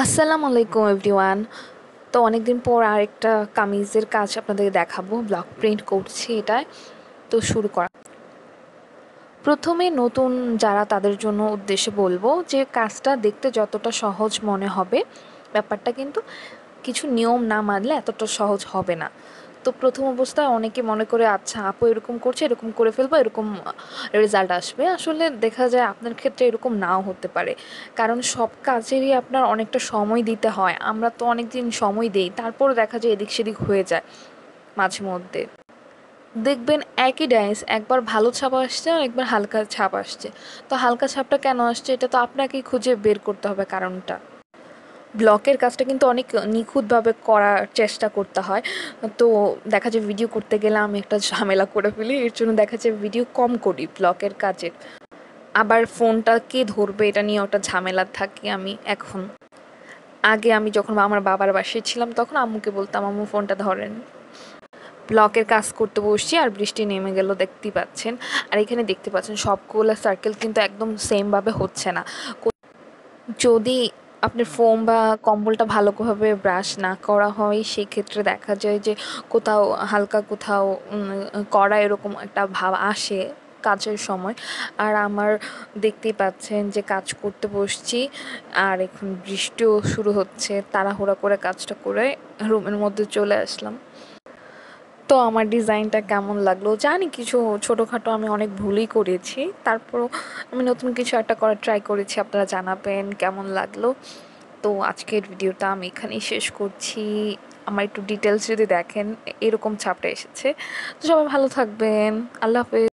আসসালামু আলাইকুম এভরিওয়ান। তো অনেকদিন পর আরেকটা কামিজের কাজ আপনাদের দেখাবো, ব্লক প্রিন্ট করছি এটায়। তো শুরু করা প্রথমে নতুন যারা তাদের জন্য উদ্দেশ্যে বলবো যে কাজটা দেখতে যতটা সহজ মনে হবে, ব্যাপারটা কিন্তু কিছু নিয়ম না মানলে এতটা সহজ হবে না। তো প্রথম অবস্থায় অনেকে মনে করে আচ্ছা আপু এরকম করছে, এরকম করে ফেলবো, এরকম রেজাল্ট আসবে। আসলে দেখা যায় আপনার ক্ষেত্রে এরকম নাও হতে পারে, কারণ সব কাজেরই আপনার অনেকটা সময় দিতে হয়। আমরা তো অনেক দিন সময় দেই, তারপর দেখা যায় এদিক সেদিক হয়ে যায় মাঝে মধ্যে। দেখবেন একই ডাইস একবার ভালো ছাপ আসছে আর একবার হালকা ছাপ আসছে। তো হালকা ছাপটা কেন আসছে এটা তো আপনাকেই খুঁজে বের করতে হবে কারণটা। ব্লকের কাজটা কিন্তু অনেক নিখুঁতভাবে করার চেষ্টা করতে হয়। তো দেখা যায় ভিডিও করতে গেলে আমি একটা ঝামেলা করে ফেলি, এর জন্য দেখা যায় ভিডিও কম করি ব্লকের কাজের। আবার ফোনটা কে ধরবে এটা নিয়ে ওটা ঝামেলা থাকি আমি এখন। আগে আমি যখন আমার বাবার বাসায় ছিলাম তখন আম্মুকে বলতাম আম্মু ফোনটা ধরেন। ব্লকের কাজ করতে বসছি আর বৃষ্টি নেমে গেল দেখতেই পাচ্ছেন। আর এখানে দেখতে পাচ্ছেন সবগুলো সার্কেল কিন্তু একদম সেমভাবে হচ্ছে না। যদি আপনার ফোম বা কম্বলটা ভালোভাবে ব্রাশ না করা হয় সেক্ষেত্রে দেখা যায় যে কোথাও হালকা, কোথাও কড়া, এরকম একটা ভাব আসে কাজের সময়। আর আমার দেখতেই পাচ্ছেন যে কাজ করতে বসছি আর এখন বৃষ্টিও শুরু হচ্ছে, তাড়াহুড়া করে কাজটা করে রুমের মধ্যে চলে আসলাম। তো আমার ডিজাইনটা কেমন লাগলো জানি, কিছু ছোটোখাটো আমি অনেক ভুলই করেছি, তারপরও আমি নতুন কিছু একটা করার ট্রাই করেছি। আপনারা জানাবেন কেমন লাগলো। তো আজকের ভিডিওটা আমি এখানেই শেষ করছি। আমার একটু ডিটেলস যদি দেখেন এরকম ছাপটা এসেছে। তো সবাই ভালো থাকবেন। আল্লাহ হাফেজ।